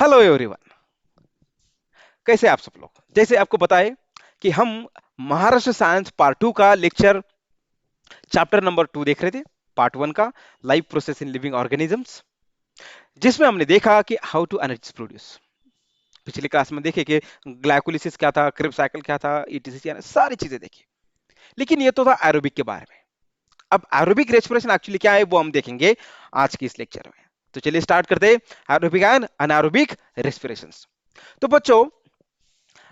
Hello everyone, कैसे आप सब लोग। जैसे आपको बताए कि हम महाराष्ट्र साइंस पार्ट 2 का लेक्चर चैप्टर नंबर 2 देख रहे थे। पार्ट 1 का life process in living organisms, जिसमें हमने देखा कि हाउ टू एनर्जी प्रोड्यूस। पिछले क्लास में देखे कि ग्लाइकोलिसिस क्या था, क्रिब साइकिल क्या था, ईटीसी, सारी चीजें देखी। लेकिन ये तो था एरोबिक के बारे में। अब एरोबिक रेस्पिरेशन एक्चुअली क्या है वो हम देखेंगे आज की इस लेक्चर में। तो चलिए स्टार्ट करते हैं एरोबिक एंड अनारोबिक रेस्पिरेशंस। तो बच्चों,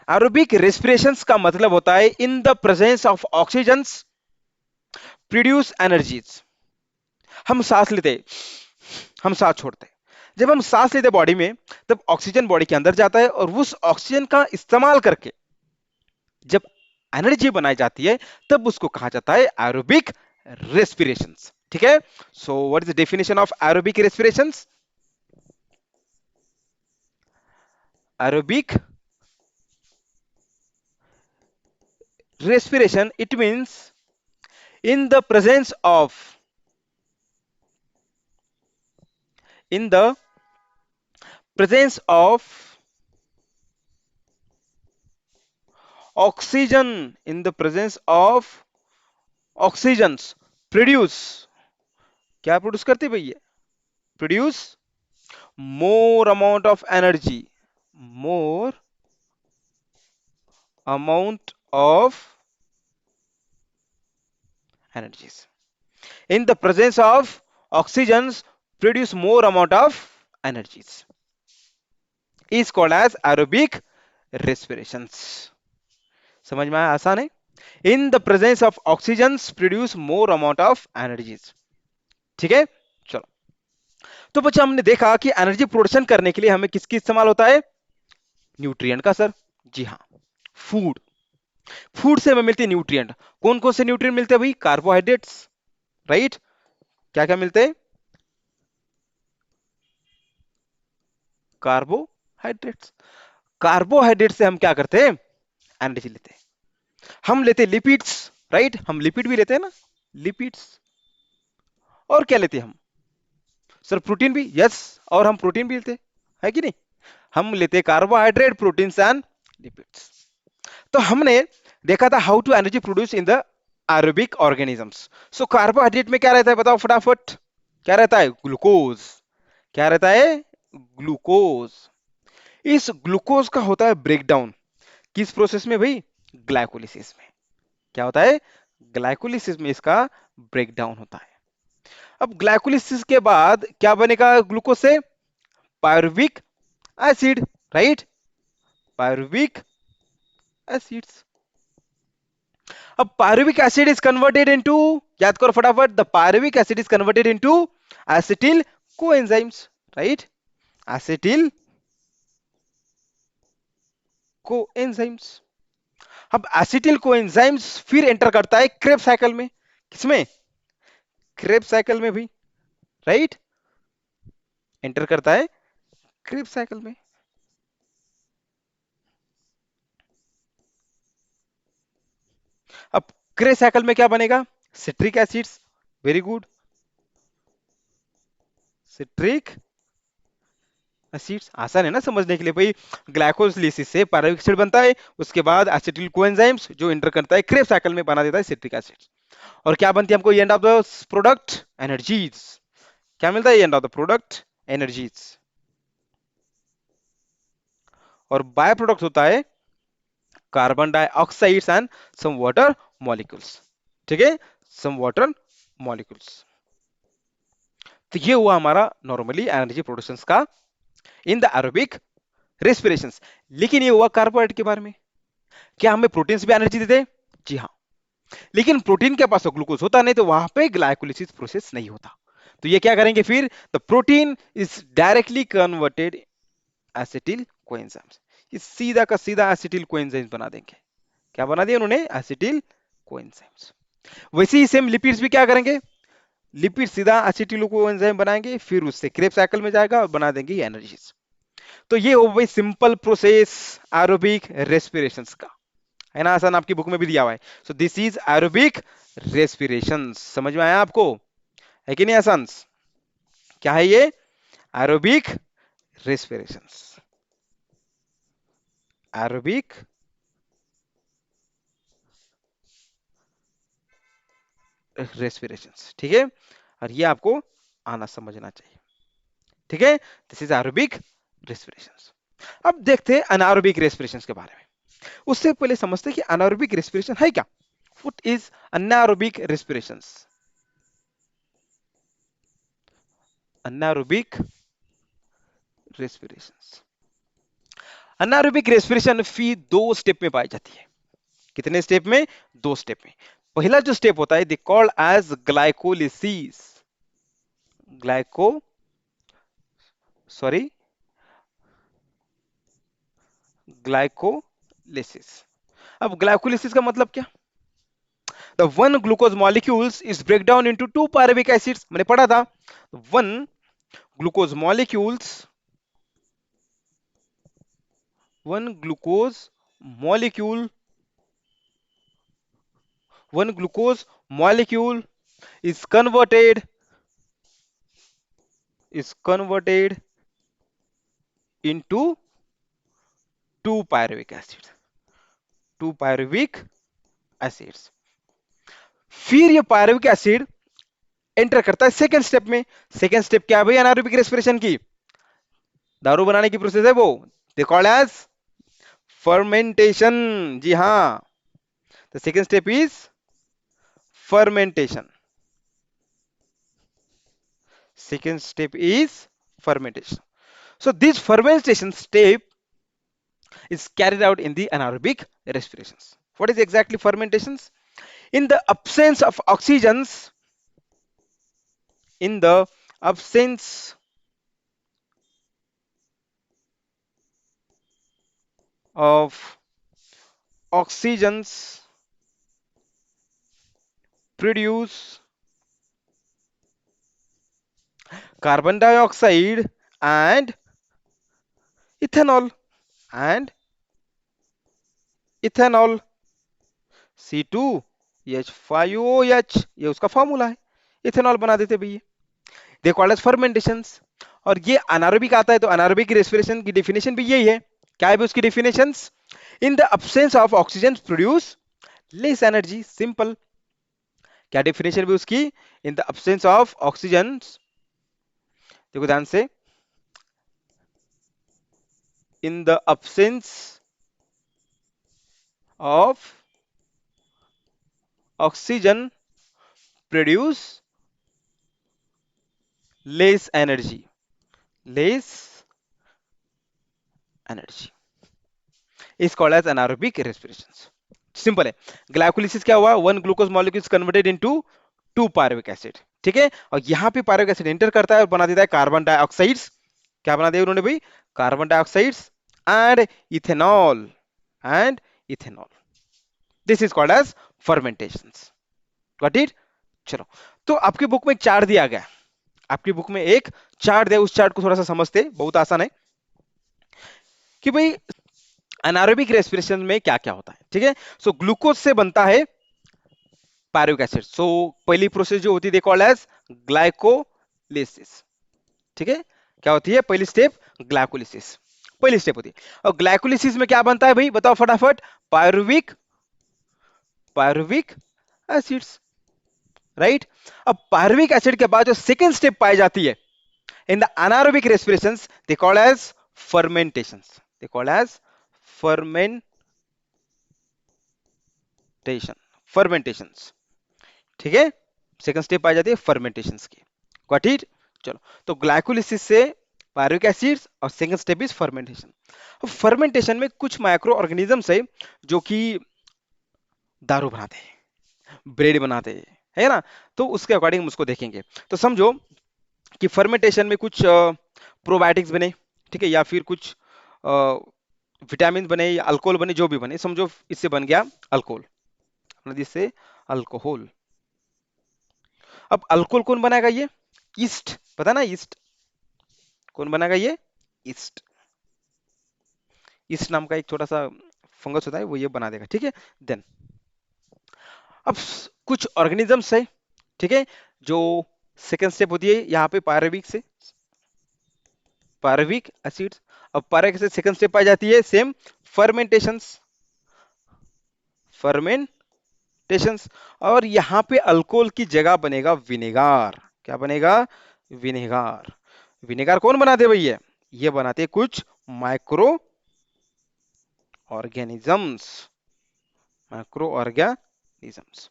एरोबिक रेस्पिरेशंस का मतलब होता है in the presence of oxygen produce energies. हम सांस लेते, हम सांस छोड़ते। जब हम सांस लेते बॉडी में, तब ऑक्सीजन बॉडी के अंदर जाता है और उस ऑक्सीजन का इस्तेमाल करके जब एनर्जी बनाई जाती है, तब उसको कहा जाता है एरोबिक रेस्पिरेशंस। ठीक है। So what is the definition of aerobic respirations? Aerobic respiration, it means in the presence of, in the presence of oxygen, in the presence of oxygens produce, क्या प्रोड्यूस करते भैया? Produce more amount of energy, more amount of energies. In the presence of oxygens produce more amount of energies is called as aerobic respirations. समझ में आया? आसान है। In the presence of oxygen produce more amount of energies. ठीक है, चलो। तो बच्चा, हमने देखा कि एनर्जी प्रोडक्शन करने के लिए हमें किसकी इस्तेमाल होता है? न्यूट्रिएंट का सर। जी हाँ, फूड। फूड से हमें मिलती है न्यूट्रिएंट। कौन कौन से न्यूट्रिएंट मिलते हैं भाई? Carbohydrates, right. क्या क्या मिलते हैं? कार्बोहाइड्रेट्स। कार्बोहाइड्रेट से हम क्या करते हैं? एनर्जी लेते हैं। हम लेते हैं लिपिड्स, राइट। हम लिपिड भी लेते हैं ना, लिपिड्स। और क्या लेते हैं हम? सर प्रोटीन भी, यस। और हम प्रोटीन भी लेते हैं, है कि नहीं? हम लेते हैं कार्बोहाइड्रेट, प्रोटीन्स एंड लिपिड्स। तो हमने देखा था how to energy produce in the aerobic organisms. So carbohydrate में क्या रहता है बताओ फटाफट? क्या रहता है? ग्लूकोज। क्या रहता है? ग्लूकोज। इस ग्लूकोज का होता है ब्रेकडाउन किस प्रोसेस में भाई? ग्लाइकोलिसिस में। क्या होता है? ग्लाइकोलिसिस में इसका ब्रेकडाउन होता है। अब ग्लाइकोलिसिस के बाद क्या बनेगा ग्लूकोज से? Pyruvic acid, right. Pyruvic acids. अब pyruvic acid is converted into, याद करो फटाफट, the pyruvic acid is converted into acetyl coenzymes, right. Acetyl coenzymes. अब एसिटिल कोएंजाइम्स फिर एंटर करता है क्रेब्स साइकिल में। किसमें? क्रेब्स साइकिल में भी, राइट। एंटर करता है क्रेब्स साइकिल में। अब क्रेब्स साइकिल में क्या बनेगा? Citric acids. Very good, citric acids. आसान है ना समझने के लिए भाई। ग्लाइकोलिसिस से पायरुविक एसिड बनता है, उसके बाद एसिटिल कोएंजाइम्स जो एंटर करता है क्रेब्स साइकिल में बना देता है सिट्रिक एसिड। और क्या बनती है हमको end of the product? Energies. क्या मिलता है end of the product? Energies. और बाय प्रोडक्ट होता है carbon dioxides and some water molecules. ठीक है, सम वाटर मॉलिक्यूल्स। तो ये हुआ हमारा नॉर्मली एनर्जी प्रोडक्शन का इन द एरोबिक रेस्पिरेशंस। लेकिन ये हुआ कार्बोहाइड्रेट के बारे में। क्या हमें प्रोटीन्स भी एनर्जी देते हैं? जी हाँ। लेकिन प्रोटीन के पास तो ग्लूकोज होता नहीं, तो वहां पे ग्लाइकोलिसिस प्रोसेस नहीं होता। तो ये क्या करेंगे फिर? The protein is directly converted acetyl coenzymes. ये सीधा का सीधा एसिटिल कोएंजाइम्स बना देंगे। क्या बना दिया उन्होंने? Acetyl coenzymes. वैसे ही सेम लिपिड्स भी क्या करेंगे? लिपिड सीधा एसिटिल कोएंजाइम बनाएंगे, फिर उससे क्रेब साइकिल में जाएगा और बना देंगे एनर्जीज। तो ये हो गई सिंपल प्रोसेस एरोबिक रेस्पिरेशंस का, है ना। आसान, आपकी बुक में भी दिया हुआ है। So this is aerobic respiration. समझ में आया आपको? है कि नहीं आसान? क्या है ये? Aerobic respirations. एरोबिक रेस्पिरेशंस, ठीक है, और ये आपको आना समझना चाहिए, ठीक है, दिस इज एरोबिक रेस्पिरेशंस। अब देखते हैं अनारोबिक रेस्पिरेशंस के बारे में। उससे पहले समझते हैं कि अनारोबिक रेस्पिरेशन है क्या। What is anaerobic respirations? Anaerobic respirations, anaerobic respiration फी दो स्टेप में पाई जाती है। कितने स्टेप में? दो स्टेप में। पहला जो स्टेप होता है they called as glycolysis, glyco sorry glycolysis. अब ग्लाइकोलिसिस का मतलब क्या? The one glucose molecules is break down into two pyruvic acids, मैंने पढ़ा था। One glucose molecules, one glucose molecule, one glucose molecule is converted into two pyruvic acids, two pyruvic acids। फिर ये pyruvic acid enter करता है second step में। Second step क्या है भाई एनारोबिक रेस्पिरेशन की? दारू बनाने की प्रोसेस है वो, दे कॉल्ड एज फर्मेंटेशन। जी हाँ, the second step is fermentation. Second step is fermentation. So this fermentation step is carried out in the anaerobic respirations. What is exactly fermentations? In the absence of oxygens, in the absence of oxygens produce carbon dioxide and ethanol, and ethanol C2H5OH, ये उसका formula है, ethanol बना देते भैया, दे called as फर्मेंटेशंस। और ये anaerobic आता है तो अनारोबिक रेस्पिरेशन की डेफिनेशन भी यही है। क्या है भी उसकी definitions? In the absence of oxygen produce less energy, simple. क्या डेफिनेशन भी उसकी? In the absence of oxygen, देखो ध्यान से, in the absence of oxygen produce less energy, less energy is called as anaerobic respiration. Simple है। Glycolysis क्या हुआ? One glucose molecules converted into two pyruvic acid, ठीक है, और यहां पे पायरुविक एसिड एंटर करता है और बना देता है कार्बन डाइऑक्साइड्स। क्या बना दिया उन्होंने भाई? Carbon dioxides and ethanol, and ethanol. This is called as fermentations. Got it? चलो, तो आपकी बुक में एक चार्ट दिया गया, आपकी बुक में एक चार्ट दिया, उस चार्ट को थोड़ा सा समझते, बहुत आसान है कि भाई एनारोबिक रेस्पिरेशन में क्या क्या होता है, ठीक है। सो ग्लूकोज से बनता है पायरुविक एसिड। सो पहली प्रोसेस जो होती है दे कॉल्ड एज ग्लाइकोलिसिस, ठीक है। क्या होती है पहली स्टेप? ग्लाइकोलिसिस, पहली स्टेप होती है। और ग्लाइकोलिसिस में क्या बनता है भाई, बताओ फटाफट? Pyruvic, pyruvic acids, right. अब पायरुविक एसिड के बाद जो सेकेंड स्टेप पाई जाती है in the anaerobic respirations they called as fermentations, they called as fermentation, fermentations, ठीक है। सेकंड स्टेप आ जाती है फर्मेंटेशंस की। Got it? चलो, तो ग्लाइकोलिसिस से पायरुविक एसिड्स और सेकंड स्टेप इज फर्मेंटेशन। अब फर्मेंटेशन में कुछ माइक्रो ऑर्गेनिजम्स है जो कि दारू बनाते हैं, ब्रेड बनाते हैं, है ना, तो उसके अकॉर्डिंग हम उसको देखेंगे। तो समझो कि फर्मेंटेशन में कुछ प्रोबायोटिक्स बने, ठीक है, या फिर कुछ विटामिन बने या अल्कोहल बने, जो भी बने, समझो इससे बन गया अल्कोहल, जिससे अल्कोहल। अब अल्कोहल कौन बनाएगा? ये ईस्ट, पता ना ईस्ट कौन बनाएगा? ये ईस्ट, ईस्ट नाम का एक छोटा सा फंगस होता है, वो ये बना देगा, ठीक है। देन अब कुछ ऑर्गेनिजम्स है, ठीक है, जो सेकेंड स्टेप होती है यहाँ पे पायरुविक से, पायरुविक एसिड्स। अब पायरुविक एसिड सेकंड स्टेप पाई जाती है सेम फर्मेंटेशंस, फर्मेंटेशंस, और यहां पे अल्कोहल की जगह बनेगा विनेगार। क्या बनेगा? विनेगार। विनेगार कौन बनाते भैया? ये बनाते कुछ माइक्रो ऑर्गेनिजम्स, माइक्रो ऑर्गेनिजम्स।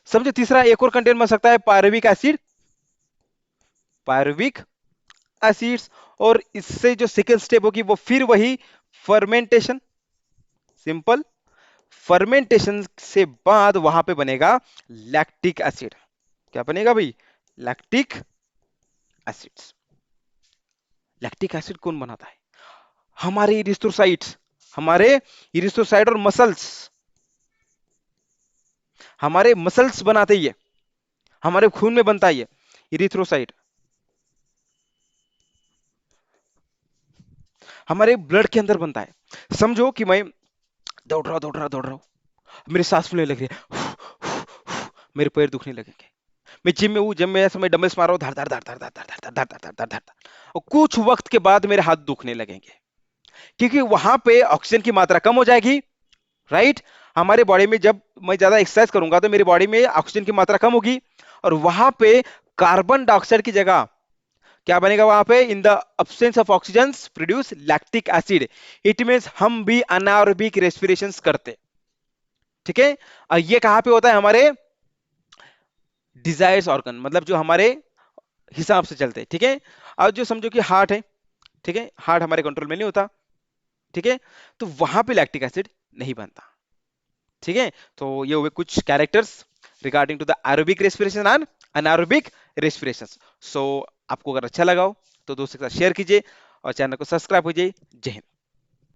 समझो तीसरा एक और कंटेंट बन सकता है पायरुविक एसिड, पायरुविक एसिड्स। और इससे जो सेकंड स्टेप होगी वो फिर वही फर्मेंटेशन, सिंपल फर्मेंटेशन से बाद वहां पे बनेगा लैक्टिक एसिड। क्या बनेगा भाई? Lactic acids. लैक्टिक एसिड कौन बनाता है? हमारे इरिथ्रोसाइट्स, हमारे इरिथ्रोसाइट और मसल्स, हमारे मसल्स बनाते ही है, हमारे खून में बनता ही है इरिथ्रोसाइट, हमारे ब्लड के अंदर बनता है। समझो कि मैं दौड़ रहा हूं, मेरी सांस फूलने लग रही है, मेरे पैर दुखने लगेंगे। मैं जिम में हूँ, जिम में ऐसे मैं डंबल्स मार रहा हूँ, धड़ धड़ धड़ धड़ धड़ धड़ धड़ धड़ धड़ धड़ धड़ धड़, और कुछ वक्त के बाद मेरे हाथ दुखने लगेंगे, क्योंकि वहां पे ऑक्सीजन की मात्रा कम हो जाएगी, राइट। हमारे बॉडी में जब मैं ज्यादा एक्सरसाइज करूंगा तो मेरी बॉडी में ऑक्सीजन की मात्रा कम होगी, और वहां पे कार्बन डाइऑक्साइड की जगह क्या बनेगा? वहां पे इन the absence of oxygen produce lactic acid. It means हम भी अनारोबिक रेस्पिरेशन करते, ठीक है। और ये कहां पे होता है? हमारे डिजायर्स ऑर्गन, मतलब जो हमारे हिसाब से चलते हैं, ठीक है। अब जो समझो कि हार्ट है, ठीक है, हार्ट हमारे कंट्रोल में नहीं होता, ठीक है, तो वहां पे लैक्टिक एसिड नहीं बनता, ठीक है। तो ये हुए कुछ characters regarding to the aerobic respiration and anaerobic respiration. So आपको अगर अच्छा लगा हो तो दोस्तों के साथ शेयर कीजिए और चैनल को सब्सक्राइब कीजिए। जय हिंद।